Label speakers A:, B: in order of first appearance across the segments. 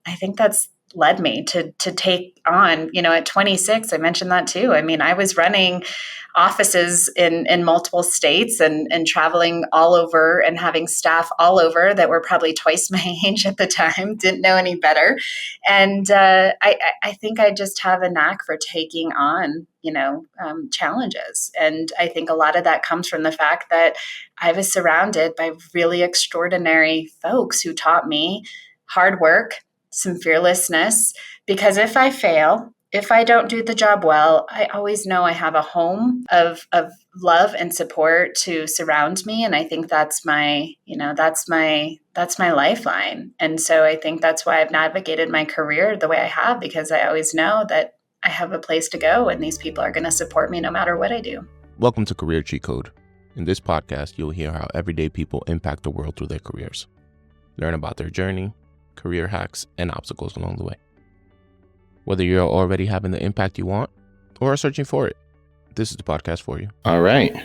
A: I think that's led me to take on, at 26, I mentioned that too. I mean, I was running offices in multiple states and traveling all over and having staff all over that were probably twice my age at the time, didn't know any better. And I think I just have a knack for taking on, challenges. And I think a lot of that comes from the fact that I was surrounded by really extraordinary folks who taught me hard work, some fearlessness, because if I fail, if I don't do the job well, I always know I have a home of love and support to surround me. And I think that's my lifeline. And so I think that's why I've navigated my career the way I have, because I always know that I have a place to go and these people are going to support me no matter what I do.
B: Welcome to Career Cheat Code. In this podcast, you'll hear how everyday people impact the world through their careers. Learn about their journey, career hacks, and obstacles along the way. Whether you're already having the impact you want or are searching for it, this is the podcast for you.
C: All right.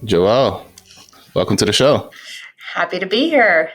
C: Joelle, welcome to the show.
A: Happy to be here.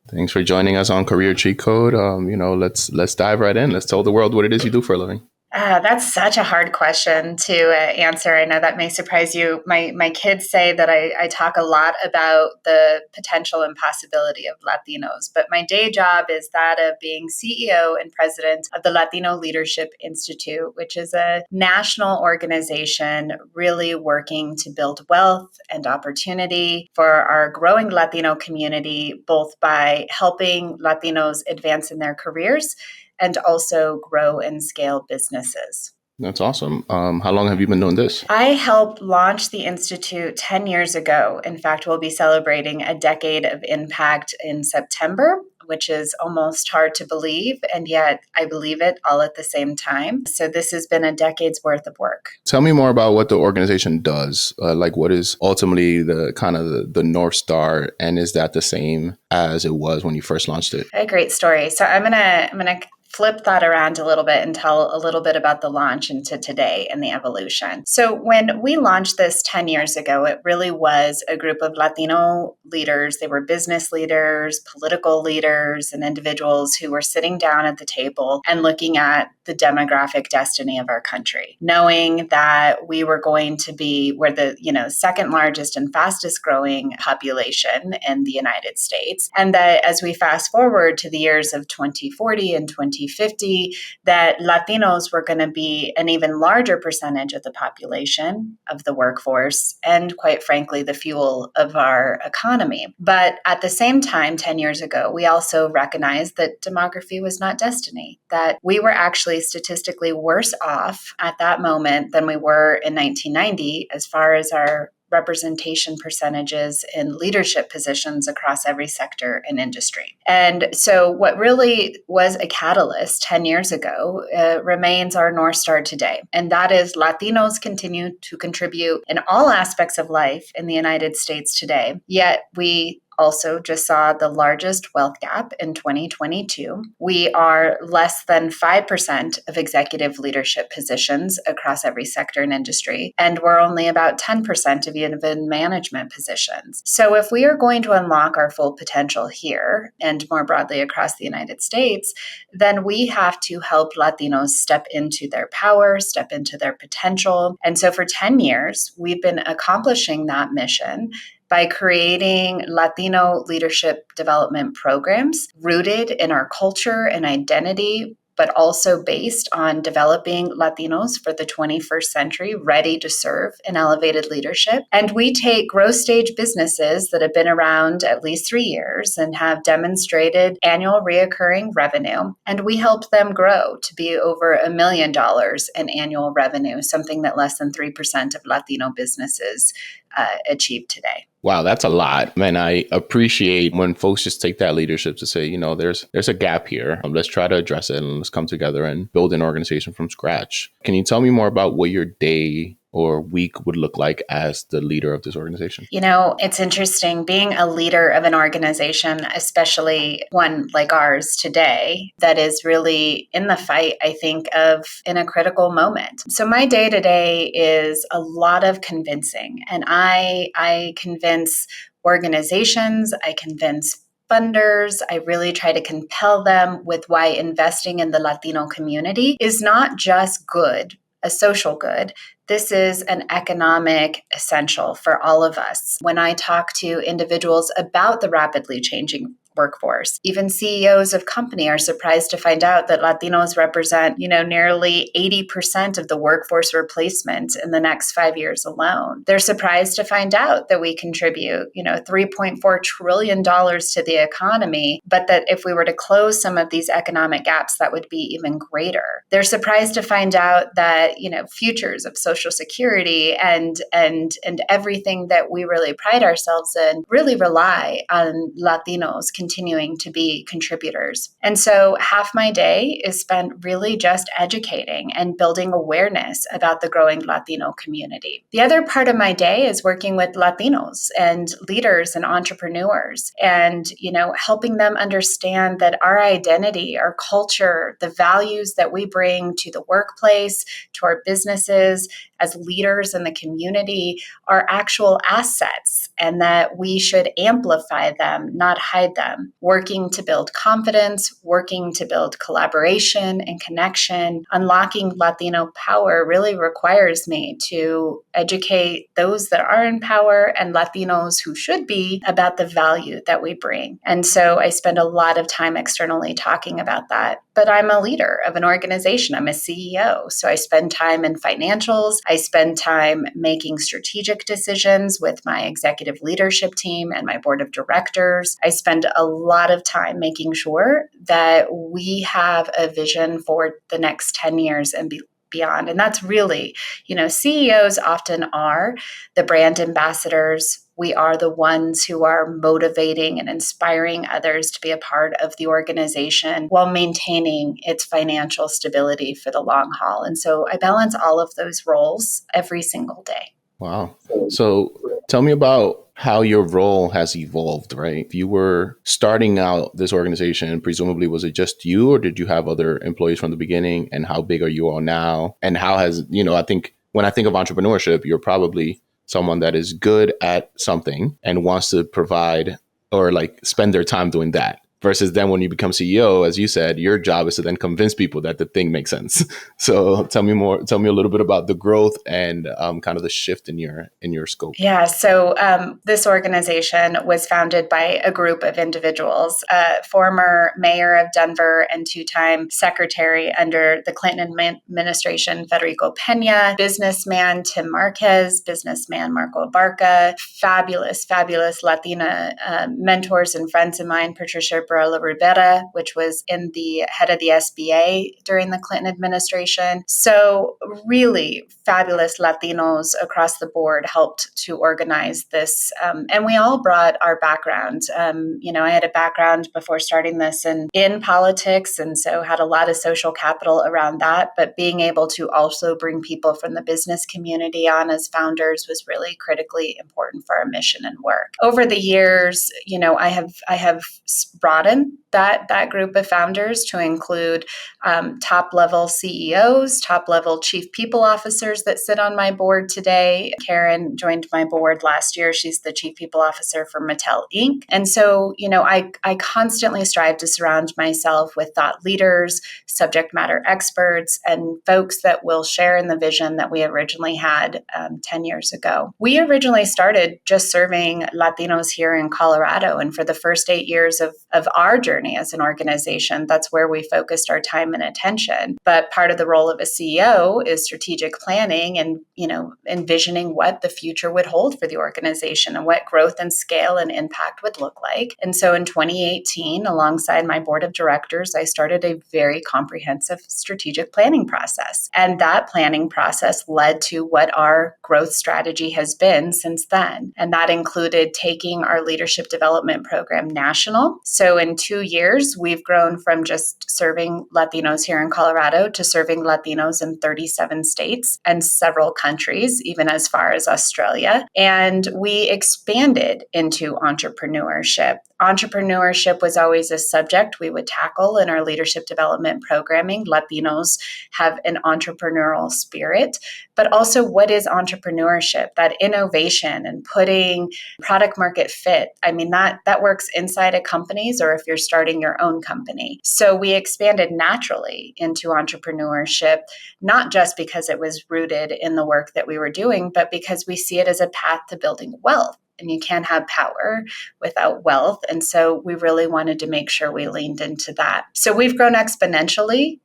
C: Thanks for joining us on Career Cheat Code. Let's dive right in. Let's tell the world what it is you do for a living.
A: That's such a hard question to answer. I know that may surprise you. My kids say that I talk a lot about the potential and possibility of Latinos, but my day job is that of being CEO and president of the Latino Leadership Institute, which is a national organization really working to build wealth and opportunity for our growing Latino community, both by helping Latinos advance in their careers and also grow and scale businesses.
C: That's awesome. How long have you been doing this?
A: I helped launch the Institute 10 years ago. In fact, we'll be celebrating a decade of impact in September, which is almost hard to believe. And yet I believe it all at the same time. So this has been a decade's worth of work.
C: Tell me more about what the organization does. What is ultimately the kind of the North Star? And is that the same as it was when you first launched it?
A: A great story. So I'm gonna flip that around a little bit and tell a little bit about the launch into today and the evolution. So when we launched this 10 years ago, it really was a group of Latino leaders. They were business leaders, political leaders, and individuals who were sitting down at the table and looking at the demographic destiny of our country, knowing that we were going to be, we're the second largest and fastest growing population in the United States. And that as we fast forward to the years of 2040 and 2050, that Latinos were going to be an even larger percentage of the population, of the workforce, and quite frankly, the fuel of our economy. But at the same time, 10 years ago, we also recognized that demography was not destiny, that we were actually statistically worse off at that moment than we were in 1990 as far as our representation percentages in leadership positions across every sector and industry. And so what really was a catalyst 10 years ago remains our North Star today. And that is Latinos continue to contribute in all aspects of life in the United States today. Yet we also just saw the largest wealth gap in 2022. We are less than 5% of executive leadership positions across every sector and industry, and we're only about 10% of even management positions. So if we are going to unlock our full potential here and more broadly across the United States, then we have to help Latinos step into their power, step into their potential. And so for 10 years, we've been accomplishing that mission by creating Latino leadership development programs rooted in our culture and identity, but also based on developing Latinos for the 21st century, ready to serve in elevated leadership. And we take growth stage businesses that have been around at least 3 years and have demonstrated annual reoccurring revenue, and we help them grow to be over $1 million in annual revenue, something that less than 3% of Latino businesses achieve today.
C: Wow, that's a lot. Man, I appreciate when folks just take that leadership to say, there's a gap here. Let's try to address it and let's come together and build an organization from scratch. Can you tell me more about what your day or week would look like as the leader of this organization?
A: It's interesting being a leader of an organization, especially one like ours today, that is really in the fight, I think, of in a critical moment. So my day to day is a lot of convincing, and I convince organizations, I convince funders. I really try to compel them with why investing in the Latino community is not just good, a social good. This is an economic essential for all of us. When I talk to individuals about the rapidly changing workforce, even CEOs of company are surprised to find out that Latinos represent, nearly 80% of the workforce replacement in the next 5 years alone. They're surprised to find out that we contribute, $3.4 trillion to the economy, but that if we were to close some of these economic gaps, that would be even greater. They're surprised to find out that, futures of Social Security and everything that we really pride ourselves in really rely on Latinos continuing to be contributors. And so half my day is spent really just educating and building awareness about the growing Latino community. The other part of my day is working with Latinos and leaders and entrepreneurs and, helping them understand that our identity, our culture, the values that we bring to the workplace, to our businesses, as leaders in the community are actual assets and that we should amplify them, not hide them. Working to build confidence, working to build collaboration and connection, unlocking Latino power really requires me to educate those that are in power and Latinos who should be about the value that we bring. And so I spend a lot of time externally talking about that. But I'm a leader of an organization. I'm a CEO. So I spend time in financials. I spend time making strategic decisions with my executive leadership team and my board of directors. I spend a lot of time making sure that we have a vision for the next 10 years and beyond. And that's really, CEOs often are the brand ambassadors. We are the ones who are motivating and inspiring others to be a part of the organization while maintaining its financial stability for the long haul. And so I balance all of those roles every single day.
C: Wow. So tell me about how your role has evolved, right? If you were starting out this organization, presumably, was it just you or did you have other employees from the beginning? And how big are you all now? And how has, I think when I think of entrepreneurship, you're probably someone that is good at something and wants to provide or spend their time doing that. Versus then when you become CEO, as you said, your job is to then convince people that the thing makes sense. So tell me a little bit about the growth and kind of the shift in your scope.
A: Yeah. So this organization was founded by a group of individuals, former mayor of Denver and two-time secretary under the Clinton administration, Federico Pena, businessman Tim Marquez, businessman Marco Barca, fabulous Latina mentors and friends of mine, Patricia Barella Rivera, which was in the head of the SBA during the Clinton administration. So really fabulous Latinos across the board helped to organize this. And we all brought our background. I had a background before starting this in politics, and so had a lot of social capital around that. But being able to also bring people from the business community on as founders was really critically important for our mission and work. Over the years, I have broadened that group of founders to include top-level CEOs, top-level chief people officers that sit on my board today. Karen joined my board last year. She's the chief people officer for Mattel Inc. And so, I constantly strive to surround myself with thought leaders, subject matter experts, and folks that will share in the vision that we originally had 10 years ago. We originally started just serving Latinos here in Colorado. And for the first 8 years of our journey as an organization, that's where we focused our time and attention. But part of the role of a CEO is strategic planning and, envisioning what the future would hold for the organization and what growth and scale and impact would look like. And so in 2018, alongside my board of directors, I started a very comprehensive strategic planning process. And that planning process led to what our growth strategy has been since then. And that included taking our leadership development program national. So in 2 years, we've grown from just serving Latinos here in Colorado to serving Latinos in 37 states and several countries, even as far as Australia. And we expanded into entrepreneurship. entrepreneurship was always a subject we would tackle in our leadership development programming. Latinos have an entrepreneurial spirit, but also what is entrepreneurship? That innovation and putting product market fit. I mean, that works inside of companies or if you're starting your own company. So we expanded naturally into entrepreneurship, not just because it was rooted in the work that we were doing, but because we see it as a path to building wealth. And you can't have power without wealth. And so we really wanted to make sure we leaned into that. So we've grown exponentially.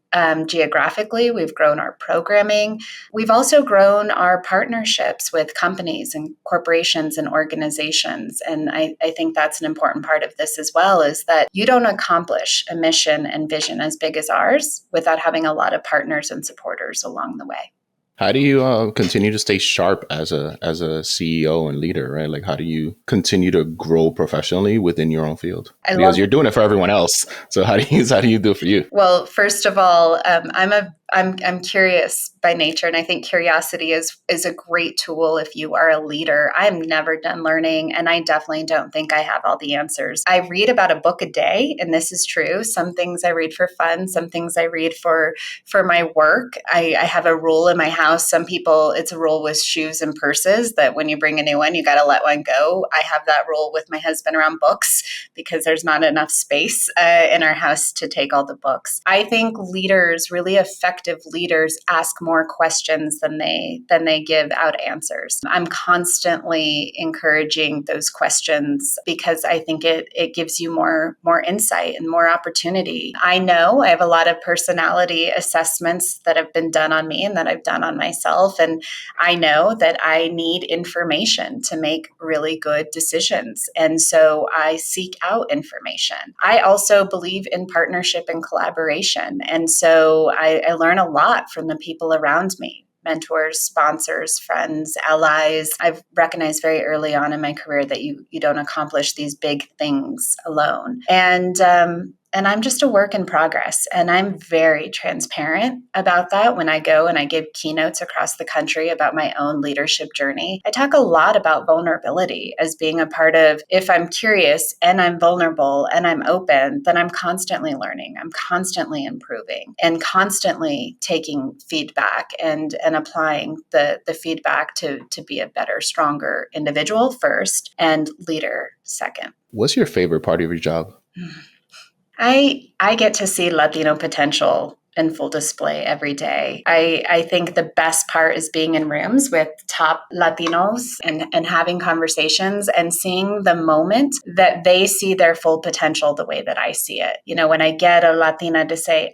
A: Geographically, we've grown our programming. We've also grown our partnerships with companies and corporations and organizations. And I think that's an important part of this as well, is that you don't accomplish a mission and vision as big as ours without having a lot of partners and supporters along the way.
C: How do you continue to stay sharp as a CEO and leader, right? Like, how do you continue to grow professionally within your own field? Because you're doing it for everyone else. So how do you do it for you?
A: Well, first of all, I'm curious by nature, and I think curiosity is a great tool if you are a leader. I'm never done learning, and I definitely don't think I have all the answers. I read about a book a day, and this is true. Some things I read for fun, some things I read for my work. I have a rule in my house. Some people, it's a rule with shoes and purses that when you bring a new one, you got to let one go. I have that rule with my husband around books because there's not enough space in our house to take all the books. I think leaders, really effective leaders, ask more questions than they give out answers. I'm constantly encouraging those questions because I think it gives you more insight and more opportunity. I know I have a lot of personality assessments that have been done on me and that I've done on myself. And I know that I need information to make really good decisions. And so I seek out information. I also believe in partnership and collaboration. And so I learn a lot from the people around me. Mentors, sponsors, friends, allies. I've recognized very early on in my career that you don't accomplish these big things alone. And I'm just a work in progress. And I'm very transparent about that when I go and I give keynotes across the country about my own leadership journey. I talk a lot about vulnerability as being a part of, if I'm curious and I'm vulnerable and I'm open, then I'm constantly learning. I'm constantly improving and constantly taking feedback and applying the feedback to be a better, stronger individual first and leader second.
C: What's your favorite part of your job?
A: I get to see Latino potential in full display every day. I think the best part is being in rooms with top Latinos and having conversations and seeing the moment that they see their full potential the way that I see it. You know, when I get a Latina to say,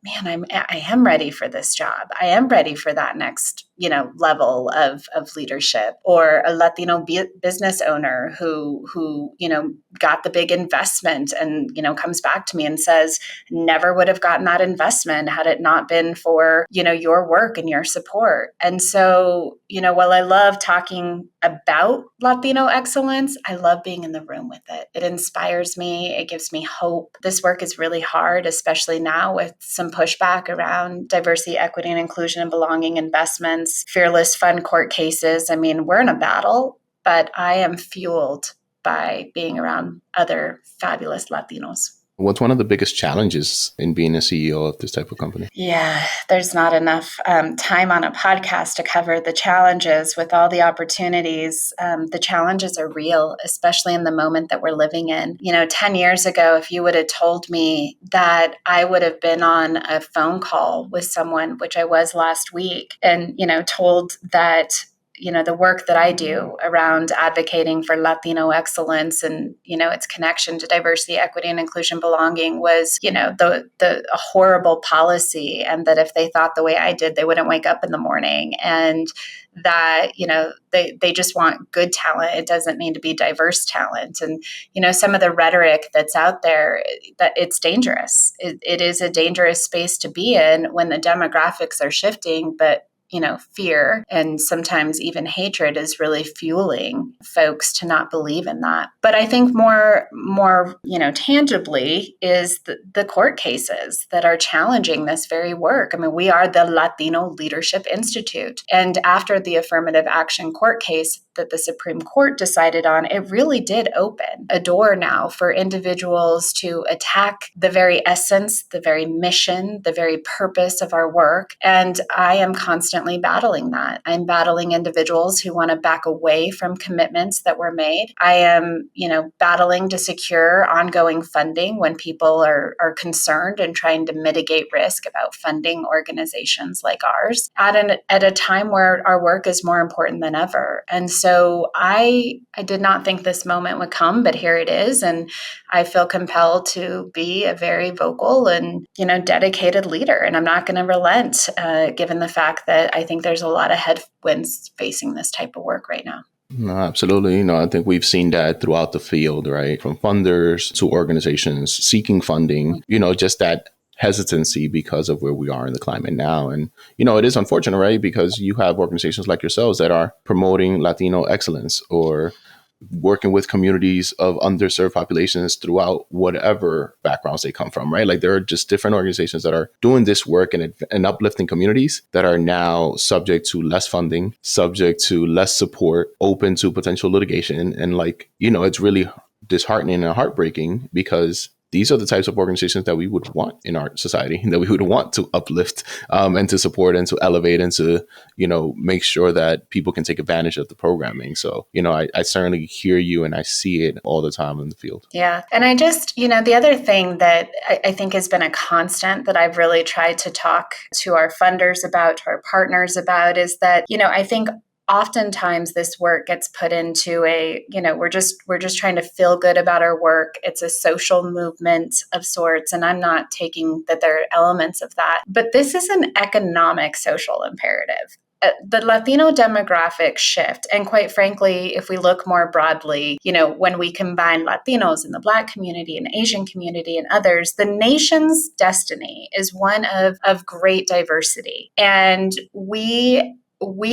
A: man, I am ready for this job. I am ready for that next, level of leadership. Or a Latino business owner who got the big investment and, comes back to me and says, never would have gotten that investment had it not been for, your work and your support. And so, while I love talking about Latino excellence, I love being in the room with it. It inspires me. It gives me hope. This work is really hard, especially now with some pushback around diversity, equity, and inclusion and belonging investments, fearless fund court cases. I mean, we're in a battle, but I am fueled by being around other fabulous Latinos.
C: What's one of the biggest challenges in being a CEO of this type of company?
A: Yeah, there's not enough time on a podcast to cover the challenges with all the opportunities. The challenges are real, especially in the moment that we're living in. 10 years ago, if you would have told me that I would have been on a phone call with someone, which I was last week, and, told that the work that I do around advocating for Latino excellence and, its connection to diversity, equity, and inclusion belonging was, a horrible policy. And that if they thought the way I did, they wouldn't wake up in the morning. And that, they just want good talent. It doesn't need to be diverse talent. And, some of the rhetoric that's out there, that it's dangerous. It is a dangerous space to be in when the demographics are shifting, but fear and sometimes even hatred is really fueling folks to not believe in that. But I think more tangibly is the court cases that are challenging this very work. I mean, we are the Latino Leadership Institute. And after the affirmative action court case that the Supreme Court decided on, it really did open a door now for individuals to attack the very essence, the very mission, the very purpose of our work. And I am constantly battling that. I'm battling individuals who want to back away from commitments that were made. I am, battling to secure ongoing funding when people are concerned and trying to mitigate risk about funding organizations like ours at a time where our work is more important than ever. And so I did not think this moment would come, but here it is. And I feel compelled to be a very vocal and, dedicated leader. And I'm not going to relent, given the fact that I think there's a lot of headwinds facing this type of work right now.
C: No, absolutely. I think we've seen that throughout the field, right? From funders to organizations seeking funding, just that hesitancy because of where we are in the climate now. And, it is unfortunate, right? Because you have organizations like yourselves that are promoting Latino excellence or working with communities of underserved populations throughout whatever backgrounds they come from, right? Like there are just different organizations that are doing this work and uplifting communities that are now subject to less funding, subject to less support, open to potential litigation. And it's really disheartening and heartbreaking because these are the types of organizations that we would want in our society, that we would want to uplift and to support and to elevate and to, make sure that people can take advantage of the programming. So, I certainly hear you and I see it all the time in the field.
A: Yeah. And I just, the other thing that I think has been a constant that I've really tried to talk to our funders about, to our partners about, is that, I think oftentimes this work gets put into we're just trying to feel good about our work. It's a social movement of sorts. And I'm not taking that there are elements of that, but this is an economic social imperative. The Latino demographic shift, and quite frankly, if we look more broadly, when we combine Latinos in the Black community and Asian community and others, the nation's destiny is one of great diversity. And we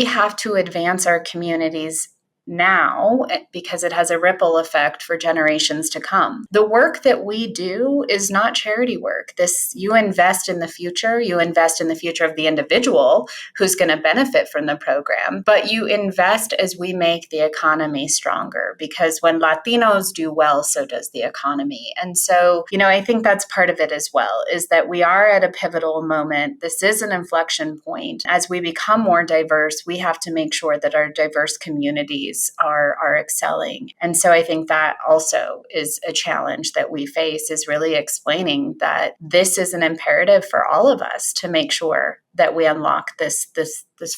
A: have to advance our communities now because it has a ripple effect for generations to come. The work that we do is not charity work. You invest in the future, you invest in the future of the individual who's going to benefit from the program, but you invest as we make the economy stronger, because when Latinos do well, so does the economy. And so, I think that's part of it as well, is that we are at a pivotal moment. This is an inflection point. As we become more diverse, we have to make sure that our diverse communities are excelling. And so I think that also is a challenge that we face, is really explaining that this is an imperative for all of us to make sure that we unlock this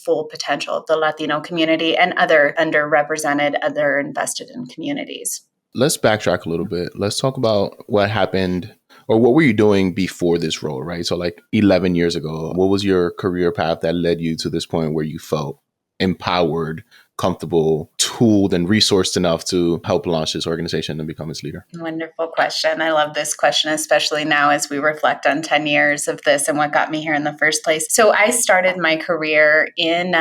A: full potential of the Latino community and other underrepresented, other invested in communities.
C: Let's backtrack a little bit. Let's talk about what happened or what were you doing before this role, right? So 11 years ago, what was your career path that led you to this point where you felt empowered, comfortable, tooled, and resourced enough to help launch this organization and become its leader?
A: Wonderful question. I love this question, especially now as we reflect on 10 years of this and what got me here in the first place. So I started my career in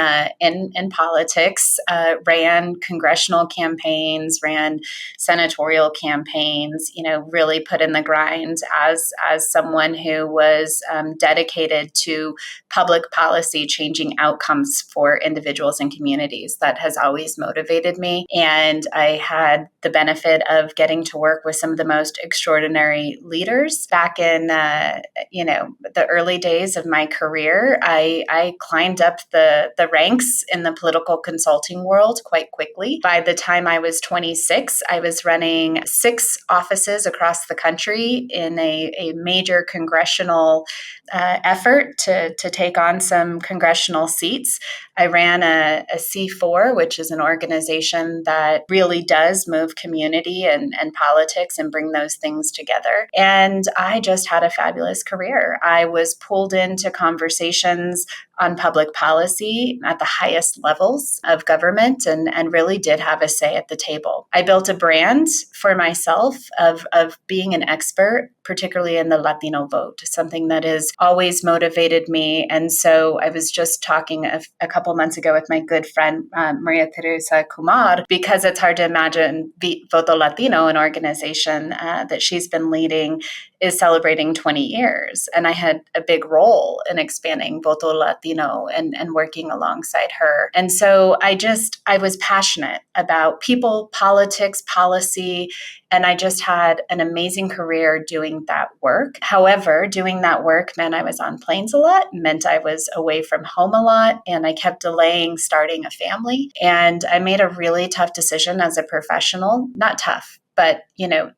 A: politics, ran congressional campaigns, ran senatorial campaigns, really put in the grind as someone who was dedicated to public policy changing outcomes for individuals and communities. That has always motivated me. And I had the benefit of getting to work with some of the most extraordinary leaders back in, the early days of my career. I climbed up the ranks in the political consulting world quite quickly. By the time I was 26, I was running 6 offices across the country in a major congressional effort to take on some congressional seats. I ran a C4, which is an organization that really does move community and politics and bring those things together. And I just had a fabulous career. I was pulled into conversations on public policy at the highest levels of government and really did have a say at the table. I built a brand for myself of being an expert, particularly in the Latino vote, something that has always motivated me. And so I was just talking a couple months ago with my good friend, Maria Teresa Kumar, because it's hard to imagine Voto Latino, an organization that she's been leading, is celebrating 20 years. And I had a big role in expanding Voto Latino and working alongside her. And so I was passionate about people, politics, policy, and I just had an amazing career doing that work. However, doing that work meant I was on planes a lot, meant I was away from home a lot, and I kept delaying starting a family. And I made a really tough decision as a professional, not tough, but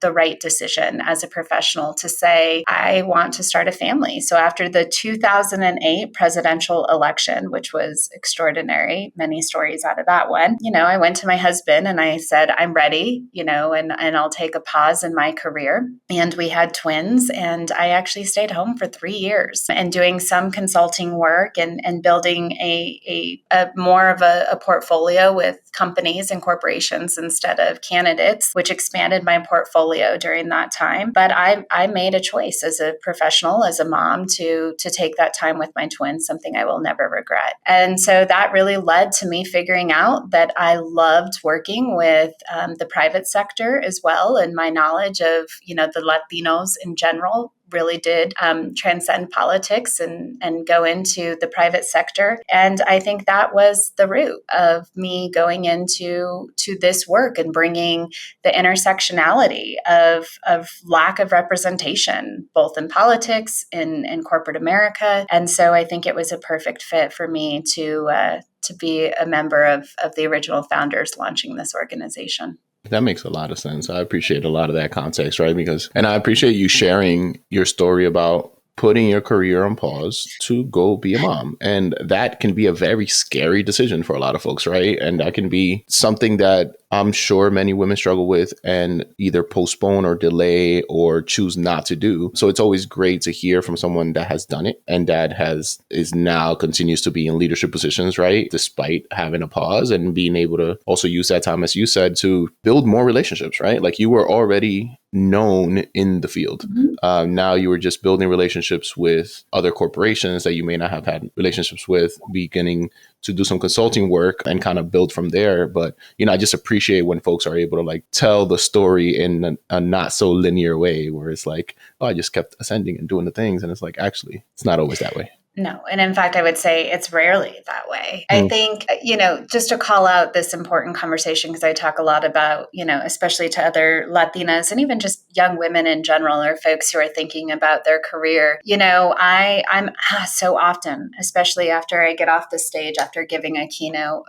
A: the right decision as a professional to say, I want to start a family. So after the 2008 presidential election, which was extraordinary, many stories out of that one, I went to my husband and I said, I'm ready, and I'll take a pause in my career. And we had twins, and I actually stayed home for 3 years and doing some consulting work and building a more of a portfolio with companies and corporations instead of candidates, which expanded my portfolio during that time. But I made a choice as a professional, as a mom, to take that time with my twins, something I will never regret. And so that really led to me figuring out that I loved working with the private sector as well. And my knowledge of, the Latinos in general really did transcend politics and go into the private sector. And I think that was the root of me going into this work and bringing the intersectionality of lack of representation, both in politics, in corporate America. And so I think it was a perfect fit for me to be a member of the original founders launching this organization.
C: That makes a lot of sense. I appreciate a lot of that context, right? And I appreciate you sharing your story about putting your career on pause to go be a mom. And that can be a very scary decision for a lot of folks, right? And that can be something that I'm sure many women struggle with and either postpone or delay or choose not to do. So it's always great to hear from someone that has done it and that is now continues to be in leadership positions, right? Despite having a pause and being able to also use that time, as you said, to build more relationships, right? Like you were already known in the field. Mm-hmm. Now you were just building relationships with other corporations that you may not have had relationships with, beginning to do some consulting work and kind of build from there. But, I just appreciate when folks are able to tell the story in a not so linear way where it's like, oh, I just kept ascending and doing the things. And it's like, actually, it's not always that way.
A: No. And in fact, I would say it's rarely that way. I think, just to call out this important conversation, because I talk a lot about, especially to other Latinas and even just young women in general or folks who are thinking about their career. I'm asked so often, especially after I get off the stage, after giving a keynote,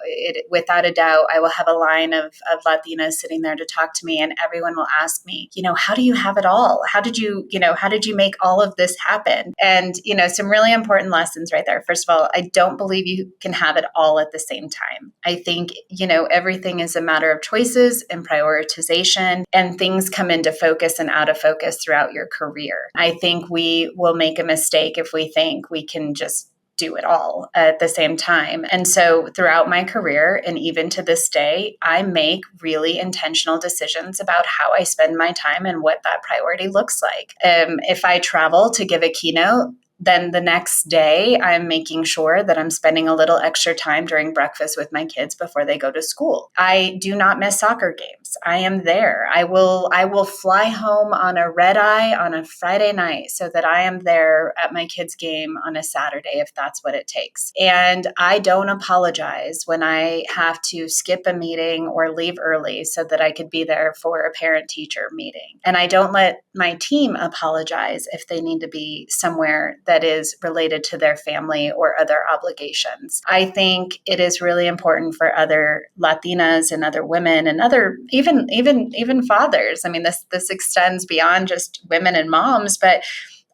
A: without a doubt, I will have a line of Latinas sitting there to talk to me, and everyone will ask me, how do you have it all? How did you make all of this happen? And, some really important lessons right there. First of all, I don't believe you can have it all at the same time. I think, everything is a matter of choices and prioritization, and things come into focus and out of focus throughout your career. I think we will make a mistake if we think we can just do it all at the same time. And so throughout my career, and even to this day, I make really intentional decisions about how I spend my time and what that priority looks like. If I travel to give a keynote, then the next day, I'm making sure that I'm spending a little extra time during breakfast with my kids before they go to school. I do not miss soccer games. I am there. I will fly home on a red eye on a Friday night so that I am there at my kids' game on a Saturday if that's what it takes. And I don't apologize when I have to skip a meeting or leave early so that I could be there for a parent-teacher meeting. And I don't let my team apologize if they need to be somewhere that is related to their family or other obligations. I think it is really important for other Latinas and other women and other even fathers. I mean, this extends beyond just women and moms, but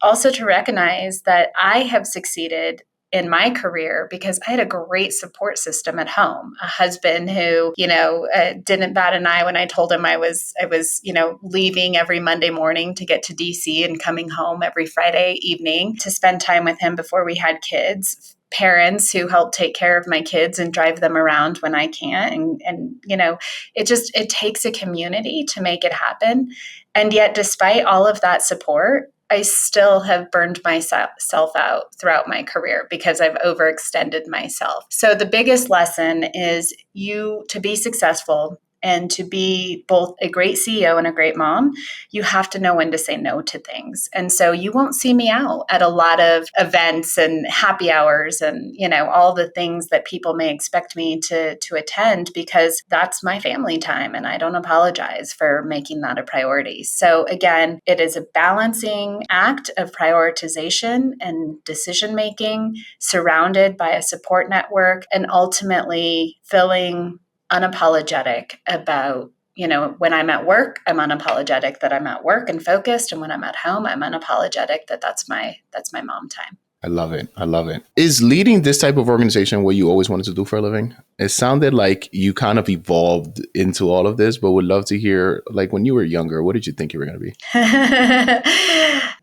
A: also to recognize that I have succeeded in my career because I had a great support system at home, a husband who, didn't bat an eye when I told him I was, leaving every Monday morning to get to DC and coming home every Friday evening to spend time with him before we had kids. Parents who help take care of my kids and drive them around when I can't. And it takes a community to make it happen. And yet, despite all of that support, I still have burned myself out throughout my career because I've overextended myself. So the biggest lesson is to be successful and to be both a great CEO and a great mom, you have to know when to say no to things. And so you won't see me out at a lot of events and happy hours and, all the things that people may expect me to attend because that's my family time. And I don't apologize for making that a priority. So again, it is a balancing act of prioritization and decision making surrounded by a support network and ultimately feeling unapologetic about, when I'm at work, I'm unapologetic that I'm at work and focused. And when I'm at home, I'm unapologetic that that's my mom time.
C: I love it. I love it. Is leading this type of organization what you always wanted to do for a living? It sounded like you kind of evolved into all of this, but would love to hear, like when you were younger, what did you think you were going to be?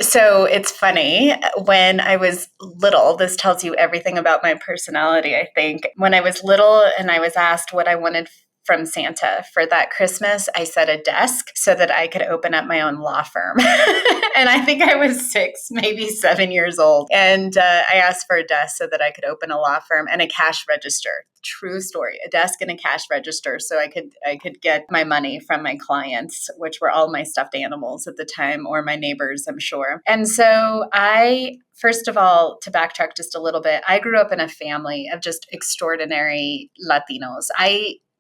A: So it's funny. When I was little, this tells you everything about my personality, I think. When I was little and I was asked what I wanted from Santa for that Christmas, I said a desk so that I could open up my own law firm. And I think I was 6, maybe 7 years old. And I asked for a desk so that I could open a law firm and a cash register. True story, a desk and a cash register so I could get my money from my clients, which were all my stuffed animals at the time, or my neighbors, I'm sure. And so first of all, to backtrack just a little bit, I grew up in a family of just extraordinary Latinos.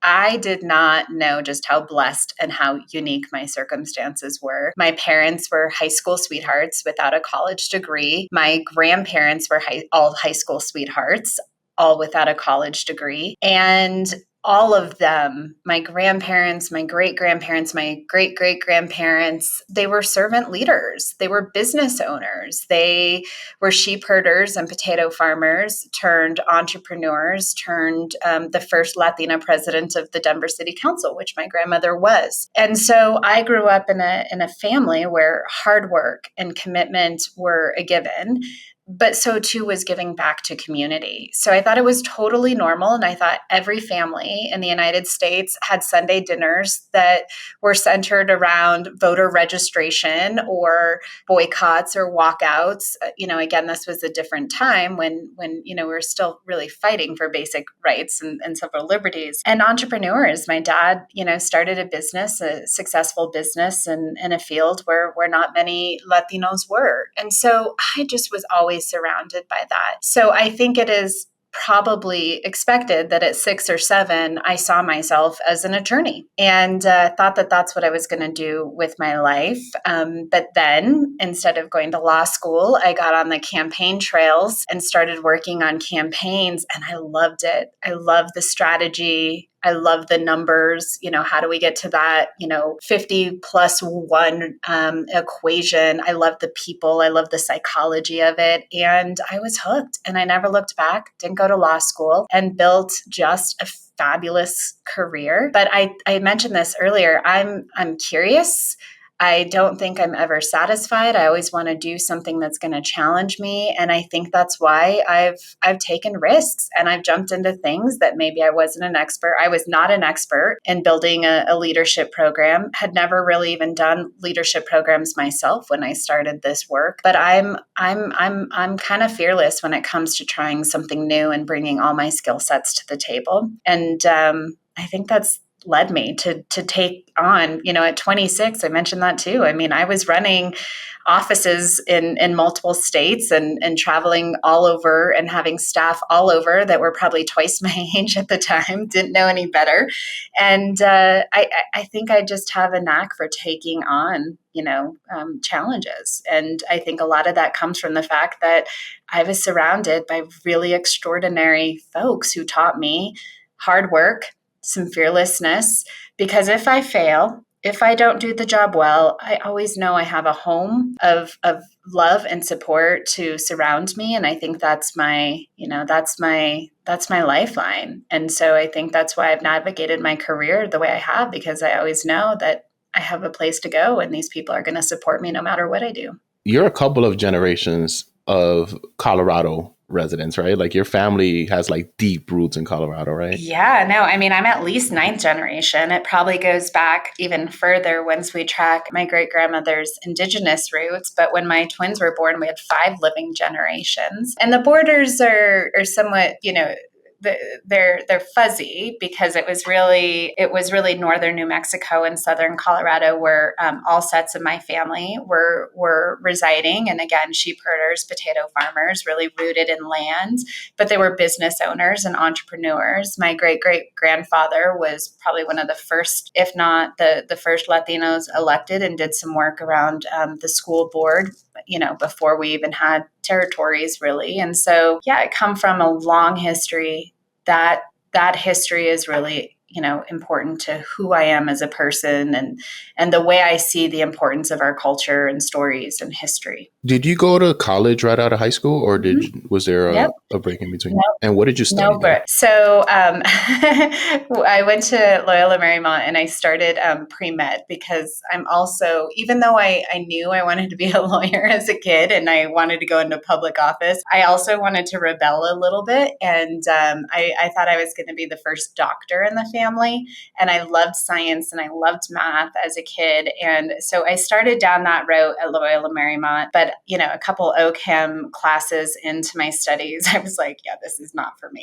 A: I did not know just how blessed and how unique my circumstances were. My parents were high school sweethearts without a college degree. My grandparents were all high school sweethearts, all without a college degree. And all of them, my grandparents, my great-grandparents, my great-great-grandparents, they were servant leaders. They were business owners. They were sheep herders and potato farmers, turned entrepreneurs, turned the first Latina president of the Denver City Council, which my grandmother was. And so I grew up in a family where hard work and commitment were a given. But so too was giving back to community. So I thought it was totally normal. And I thought every family in the United States had Sunday dinners that were centered around voter registration or boycotts or walkouts. Again, this was a different time when we were still really fighting for basic rights and civil liberties. And entrepreneurs, my dad, started a business, a successful business in a field where not many Latinos were. And so I just was always surrounded by that. So I think it is probably expected that at 6 or 7, I saw myself as an attorney and thought that that's what I was going to do with my life. But then instead of going to law school, I got on the campaign trails and started working on campaigns. And I loved it. I loved the strategy. I love the numbers. How do we get to that, 50 plus 1 equation? I love the people. I love the psychology of it. And I was hooked and I never looked back, didn't go to law school and built just a fabulous career. But I mentioned this earlier. I'm curious. I don't think I'm ever satisfied. I always want to do something that's going to challenge me. And I think that's why I've taken risks and I've jumped into things that maybe I wasn't an expert. I was not an expert in building a leadership program, had never really even done leadership programs myself when I started this work. But I'm kind of fearless when it comes to trying something new and bringing all my skill sets to the table. And I think that's led me to take on, at 26, I mentioned that too. I mean, I was running offices in multiple states and traveling all over and having staff all over that were probably twice my age at the time, didn't know any better. And I think I just have a knack for taking on, challenges. And I think a lot of that comes from the fact that I was surrounded by really extraordinary folks who taught me hard work, some fearlessness, because if I fail, if I don't do the job well, I always know I have a home of love and support to surround me. And I think that's my lifeline. And so I think that's why I've navigated my career the way I have, because I always know that I have a place to go and these people are going to support me no matter what I do.
C: You're a couple of generations of Colorado residents, right? Like your family has like deep roots in Colorado, right?
A: Yeah, no, I mean, I'm at least ninth generation. It probably goes back even further once we track my great grandmother's indigenous roots. But when my twins were born, we had 5 living generations. And the borders are somewhat, they're fuzzy, because it was really northern New Mexico and southern Colorado where all sets of my family were residing. And again, sheep herders, potato farmers, really rooted in land, but they were business owners and entrepreneurs. My great great grandfather was probably one of the first, if not the first Latinos elected, and did some work around the school board, before we even had territories, really. And so, yeah, I come from a long history. That history is really, important to who I am as a person, and the way I see the importance of our culture and stories and history.
C: Did you go to college right out of high school, or was there
A: Yep.
C: a break in between?
A: Nope.
C: And what did you study there?
A: So I went to Loyola Marymount, and I started pre-med, because I'm also, even though I knew I wanted to be a lawyer as a kid and I wanted to go into public office, I also wanted to rebel a little bit. And I thought I was going to be the first doctor in the family. And I loved science and I loved math as a kid. And so I started down that route at Loyola Marymount. But, a couple OChem classes into my studies, I was like, yeah, this is not for me.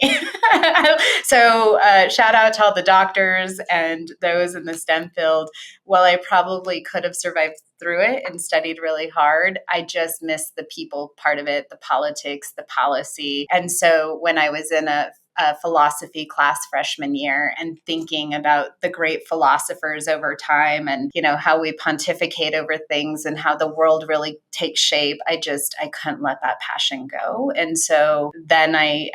A: So shout out to all the doctors and those in the STEM field. While I probably could have survived through it and studied really hard, I just missed the people part of it, the politics, the policy. And so when I was in a philosophy class freshman year and thinking about the great philosophers over time, and how we pontificate over things and how the world really takes shape, I couldn't let that passion go. And so then I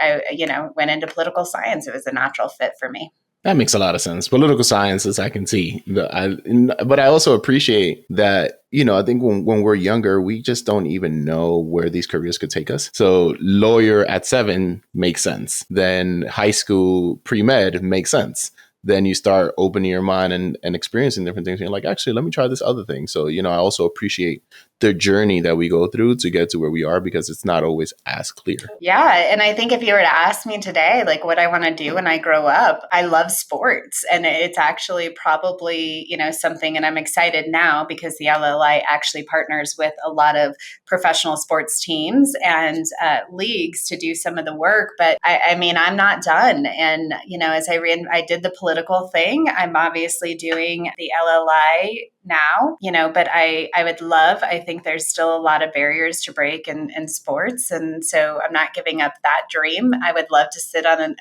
A: went into political science. It was a natural fit for me.
C: That makes a lot of sense. Political sciences, I can see. But I also appreciate that, I think when we're younger, we just don't even know where these careers could take us. So lawyer at 7 makes sense. Then high school pre-med makes sense. Then you start opening your mind and experiencing different things. And you're like, actually, let me try this other thing. So, I also appreciate the journey that we go through to get to where we are, because it's not always as clear.
A: Yeah. And I think if you were to ask me today, like what I want to do when I grow up, I love sports. And it's actually probably, something, and I'm excited now because the LLI actually partners with a lot of professional sports teams and leagues to do some of the work. But I'm not done. And, as I did the political thing, I'm obviously doing the LLI now, but I think there's still a lot of barriers to break in sports. And so I'm not giving up that dream. I would love to sit on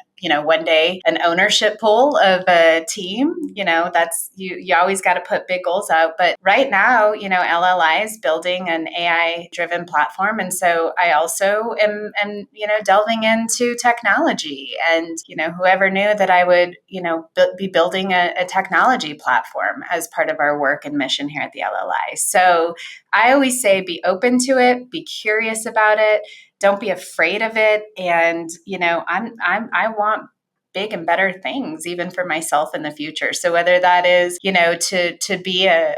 A: one day, an ownership pool of a team. That's, you always got to put big goals out. But right now, LLI is building an AI driven platform. And so I also am delving into technology, and, whoever knew that I would, be building a technology platform as part of our work and mission here at the LLI. So I always say, be open to it, be curious about it, don't be afraid of it. And, I want big and better things, even for myself in the future. So whether that is, to be a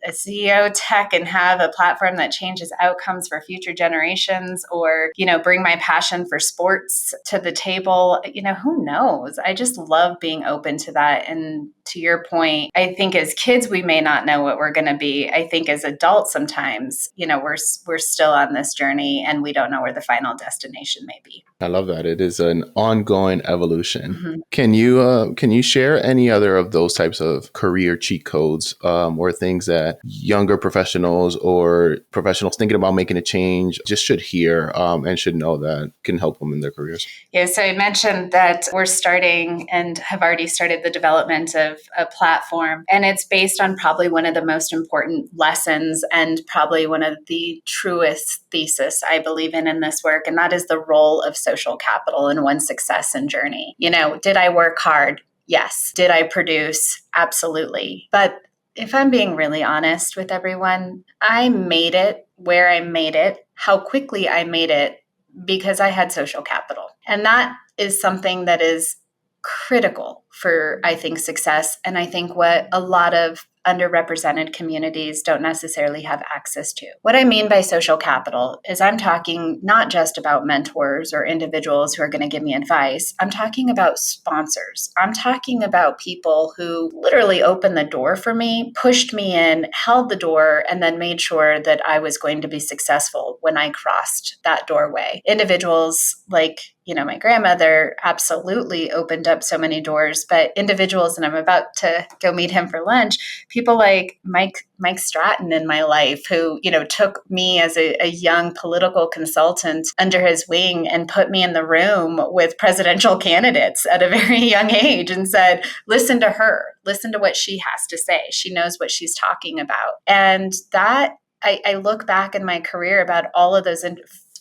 A: CEO tech and have a platform that changes outcomes for future generations, or, bring my passion for sports to the table, who knows? I just love being open to that. And to your point, I think as kids, we may not know what we're going to be. I think as adults, sometimes, we're still on this journey and we don't know where the final destination may be.
C: I love that. It is an ongoing evolution.
A: Mm-hmm.
C: Can you share any other of those types of career cheat codes, or things that younger professionals or professionals thinking about making a change just should hear and should know that can help them in their careers?
A: Yeah, so I mentioned that we're starting and have already started the development of a platform, and it's based on probably one of the most important lessons and probably one of the truest thesis I believe in this work, and that is the role of social capital in one's success and journey. Did I work hard? Yes. Did I produce? Absolutely. But if I'm being really honest with everyone, I made it where I made it, how quickly I made it, because I had social capital. And that is something that is critical for, I think, success. And I think what a lot of underrepresented communities don't necessarily have access to. What I mean by social capital is I'm talking not just about mentors or individuals who are going to give me advice. I'm talking about sponsors. I'm talking about people who literally opened the door for me, pushed me in, held the door, and then made sure that I was going to be successful when I crossed that doorway. Individuals like, my grandmother absolutely opened up so many doors, but individuals, and I'm about to go meet him for lunch, people like Mike Stratton in my life who, took me as a young political consultant under his wing and put me in the room with presidential candidates at a very young age and said, listen to her, listen to what she has to say. She knows what she's talking about. And that I look back in my career about all of those.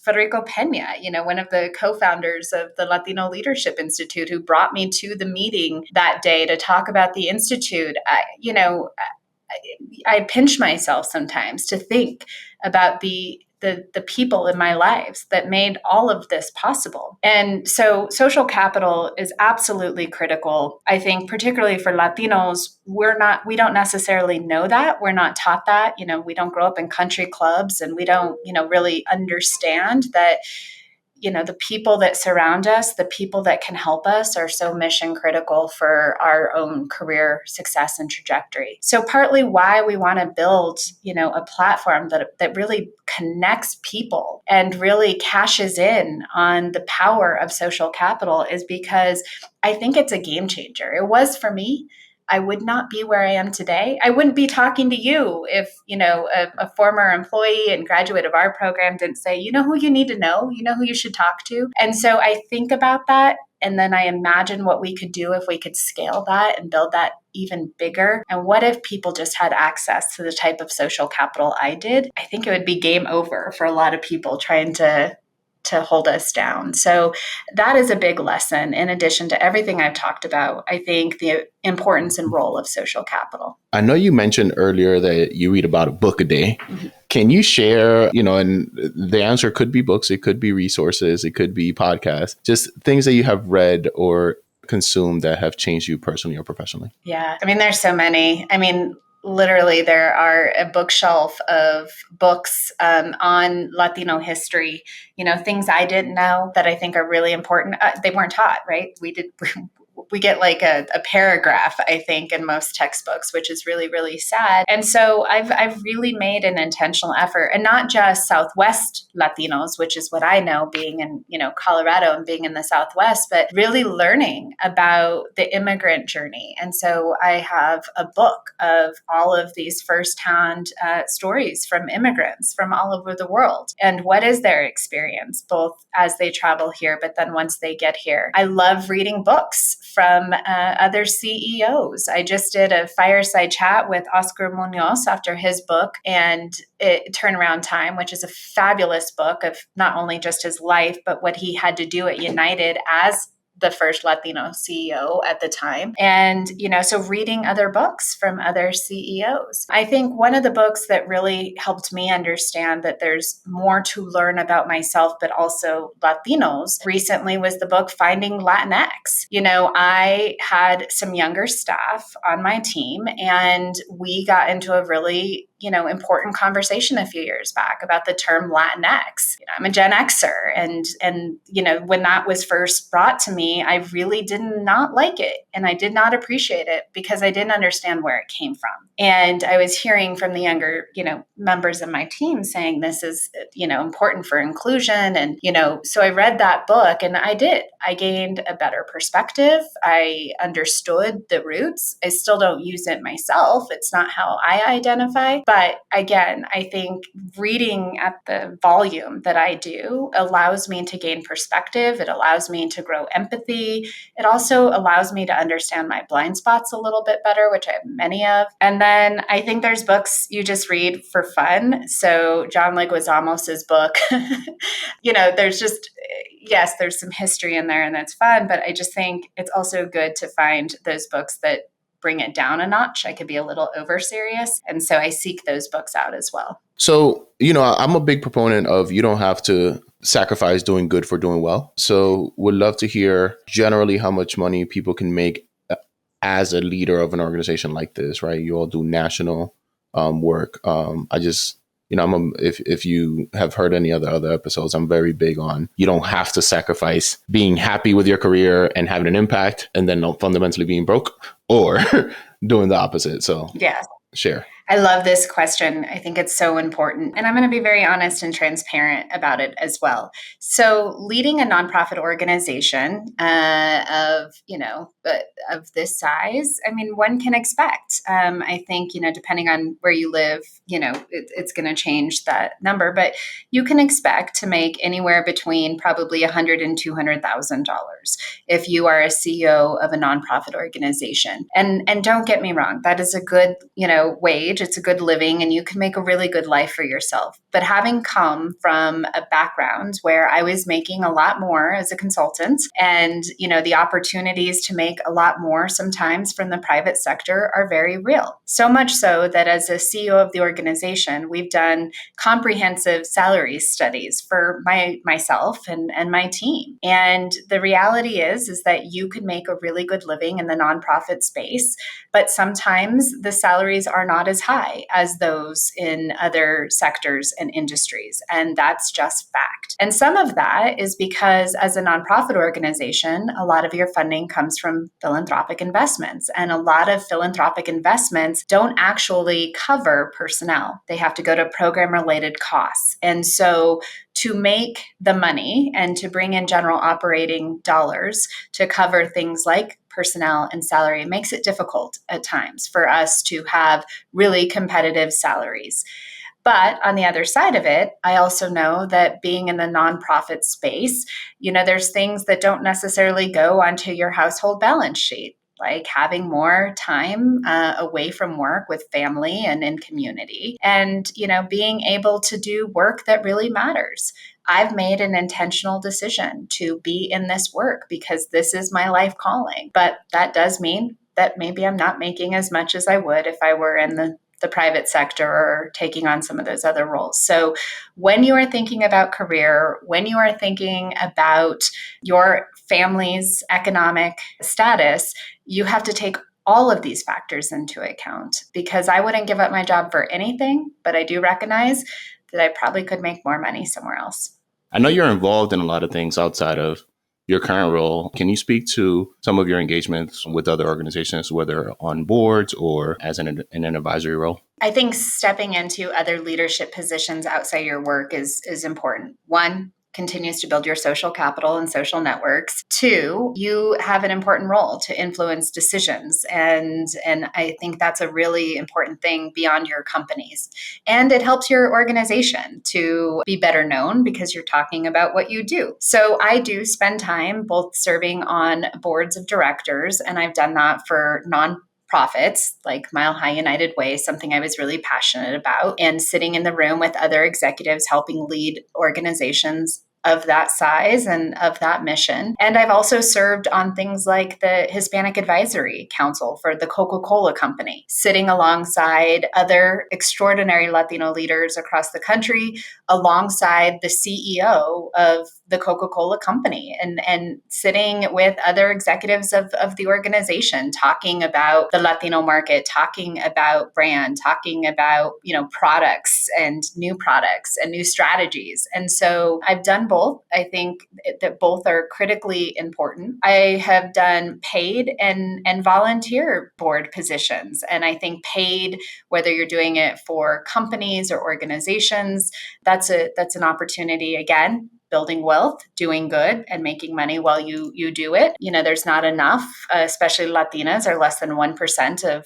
A: Federico Pena, one of the co-founders of the Latino Leadership Institute, who brought me to the meeting that day to talk about the Institute. I pinch myself sometimes to think about the people in my lives that made all of this possible. And so social capital is absolutely critical. I think particularly for Latinos, we don't necessarily know that. We're not taught that. We don't grow up in country clubs, and we don't, really understand that the people that surround us, the people that can help us, are so mission critical for our own career success and trajectory. So partly why we want to build, a platform that really connects people and really cashes in on the power of social capital is because I think it's a game changer. It was for me. I would not be where I am today. I wouldn't be talking to you if, a former employee and graduate of our program didn't say, you know who you need to know, who you should talk to. And so I think about that. And then I imagine what we could do if we could scale that and build that even bigger. And what if people just had access to the type of social capital I did? I think it would be game over for a lot of people trying to hold us down. So that is a big lesson. In addition to everything I've talked about, I think the importance and role of social capital.
C: I know you mentioned earlier that you read about a book a day. Mm-hmm. Can you share, and the answer could be books, it could be resources, it could be podcasts, just things that you have read or consumed that have changed you personally or professionally?
A: Yeah. There's so many. Literally, there are a bookshelf of books on Latino history, things I didn't know that I think are really important. They weren't taught, right? We get like a paragraph, I think, in most textbooks, which is really, really sad. And so I've really made an intentional effort, and not just Southwest Latinos, which is what I know, being in, Colorado and being in the Southwest, but really learning about the immigrant journey. And so I have a book of all of these firsthand stories from immigrants from all over the world. And what is their experience, both as they travel here, but then once they get here. I love reading books from other CEOs. I just did a fireside chat with Oscar Munoz after his book and Turnaround Time, which is a fabulous book of not only just his life, but what he had to do at United as the first Latino CEO at the time. And, so reading other books from other CEOs. I think one of the books that really helped me understand that there's more to learn about myself, but also Latinos recently was the book Finding Latinx. I had some younger staff on my team, and we got into a really important conversation a few years back about the term Latinx. I'm a Gen Xer, and when that was first brought to me, I really did not like it, and I did not appreciate it because I didn't understand where it came from. And I was hearing from the younger, members of my team saying this is, important for inclusion, and so I read that book, and I gained a better perspective. I understood the roots. I still don't use it myself. It's not how I identify. But again, I think reading at the volume that I do allows me to gain perspective. It allows me to grow empathy. It also allows me to understand my blind spots a little bit better, which I have many of. And then I think there's books you just read for fun. So John Leguizamo's book, there's just, yes, there's some history in there and that's fun, but I just think it's also good to find those books that bring it down a notch. I could be a little over serious. And so I seek those books out as well.
C: So, I'm a big proponent of you don't have to sacrifice doing good for doing well. So would love to hear generally how much money people can make as a leader of an organization like this, right? You all do national work. If you have heard any other episodes, I'm very big on you don't have to sacrifice being happy with your career and having an impact and then not fundamentally being broke or doing the opposite. So
A: yes.
C: Share.
A: I love this question. I think it's so important. And I'm going to be very honest and transparent about it as well. So leading a nonprofit organization of this size, I mean, one can expect. I think, depending on where you live, it's going to change that number. But you can expect to make anywhere between probably $100,000 and $200,000 if you are a CEO of a nonprofit organization. And don't get me wrong, that is a good, wage. It's a good living and you can make a really good life for yourself. But having come from a background where I was making a lot more as a consultant and, the opportunities to make a lot more sometimes from the private sector are very real. So much so that as a CEO of the organization, we've done comprehensive salary studies for myself and my team. And the reality is that you could make a really good living in the nonprofit space, but sometimes the salaries are not as high as those in other sectors and industries. And that's just fact. And some of that is because as a nonprofit organization, a lot of your funding comes from philanthropic investments. And a lot of philanthropic investments don't actually cover personnel. They have to go to program-related costs. And so to make the money and to bring in general operating dollars to cover things like personnel and salary, it makes it difficult at times for us to have really competitive salaries. But on the other side of it, I also know that being in the nonprofit space, there's things that don't necessarily go onto your household balance sheet, like having more time away from work with family and in community, and being able to do work that really matters. I've made an intentional decision to be in this work because this is my life calling. But that does mean that maybe I'm not making as much as I would if I were in the private sector or taking on some of those other roles. So when you are thinking about career, when you are thinking about your family's economic status, you have to take all of these factors into account, because I wouldn't give up my job for anything, but I do recognize that I probably could make more money somewhere else.
C: I know you're involved in a lot of things outside of your current role. Can you speak to some of your engagements with other organizations, whether on boards or as in an advisory role?
A: I think stepping into other leadership positions outside your work is important. One, continues to build your social capital and social networks. Two, you have an important role to influence decisions. And I think that's a really important thing beyond your companies. And it helps your organization to be better known because you're talking about what you do. So I do spend time both serving on boards of directors, and I've done that for nonprofits like Mile High United Way, something I was really passionate about, and sitting in the room with other executives helping lead organizations of that size and of that mission. And I've also served on things like the Hispanic Advisory Council for the Coca-Cola Company, sitting alongside other extraordinary Latino leaders across the country, alongside the CEO of the Coca-Cola Company, and sitting with other executives of the organization, talking about the Latino market, talking about brand, talking about, products and new strategies. And so I've done both. I think that both are critically important. I have done paid and volunteer board positions. And I think paid, whether you're doing it for companies or organizations, that's an opportunity, again, building wealth, doing good, and making money while you do it. There's not enough, especially Latinas are less than 1%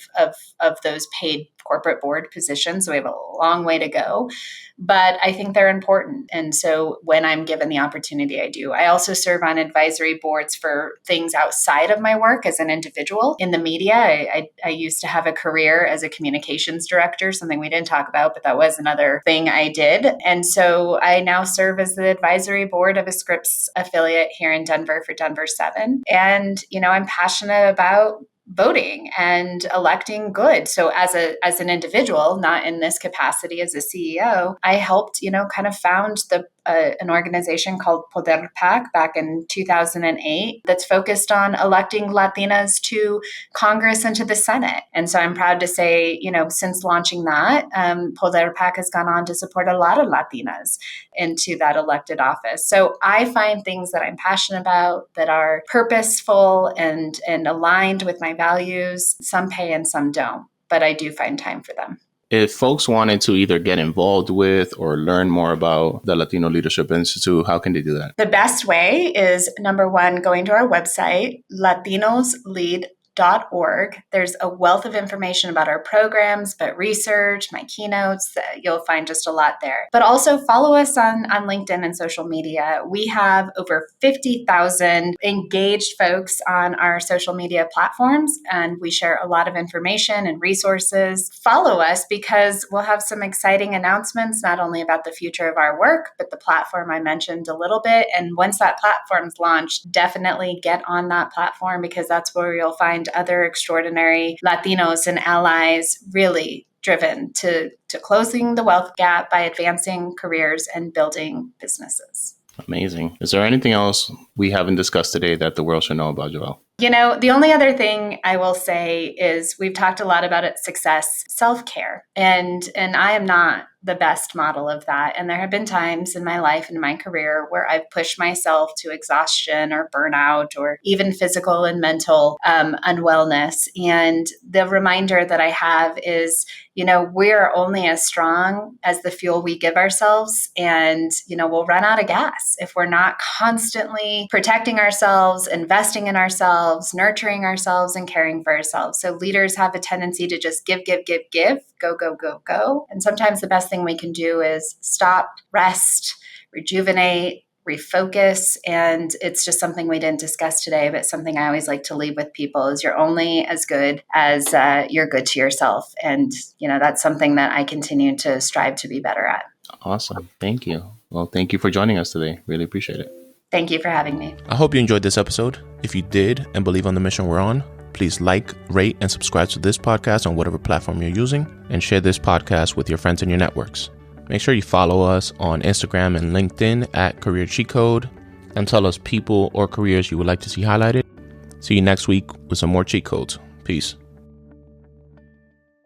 A: of those paid corporate board positions. So we have a long way to go, but I think they're important. And so when I'm given the opportunity, I do. I also serve on advisory boards for things outside of my work as an individual. In the media, I used to have a career as a communications director, something we didn't talk about, but that was another thing I did. And so I now serve as the advisory board of a Scripps affiliate here in Denver for Denver 7. And, I'm passionate about voting and electing good. So as an individual, not in this capacity as a CEO, I helped, kind of found an organization called Poder PAC back in 2008 that's focused on electing Latinas to Congress and to the Senate. And so I'm proud to say, since launching that, Poder PAC has gone on to support a lot of Latinas into that elected office. So I find things that I'm passionate about that are purposeful and aligned with my values. Some pay and some don't, but I do find time for them.
C: If folks wanted to either get involved with or learn more about the Latino Leadership Institute, how can they do that?
A: The best way is, number one, going to our website, latinoslead.org. There's a wealth of information about our programs, but research, my keynotes, you'll find just a lot there. But also follow us on LinkedIn and social media. We have over 50,000 engaged folks on our social media platforms, and we share a lot of information and resources. Follow us because we'll have some exciting announcements, not only about the future of our work, but the platform I mentioned a little bit. And once that platform's launched, definitely get on that platform because that's where you'll find other extraordinary Latinos and allies really driven to closing the wealth gap by advancing careers and building businesses.
C: Amazing. Is there anything else we haven't discussed today that the world should know about Joelle?
A: The only other thing I will say is we've talked a lot about success, self-care, and I am not the best model of that. And there have been times in my life and in my career where I've pushed myself to exhaustion or burnout or even physical and mental unwellness. And the reminder that I have is, we're only as strong as the fuel we give ourselves. And, we'll run out of gas if we're not constantly protecting ourselves, investing in ourselves, nurturing ourselves, and caring for ourselves. So leaders have a tendency to just give, go, go, go, go. And sometimes the best thing we can do is stop, rest, rejuvenate, refocus. And it's just something we didn't discuss today, but something I always like to leave with people is you're only as good as you're good to yourself. And, that's something that I continue to strive to be better at.
C: Awesome. Thank you. Well, thank you for joining us today. Really appreciate it.
A: Thank you for having me.
B: I hope you enjoyed this episode. If you did and believe on the mission we're on, please like, rate, and subscribe to this podcast on whatever platform you're using, and share this podcast with your friends and your networks. Make sure you follow us on Instagram and LinkedIn at Career Cheat Code, and tell us people or careers you would like to see highlighted. See you next week with some more cheat codes. Peace.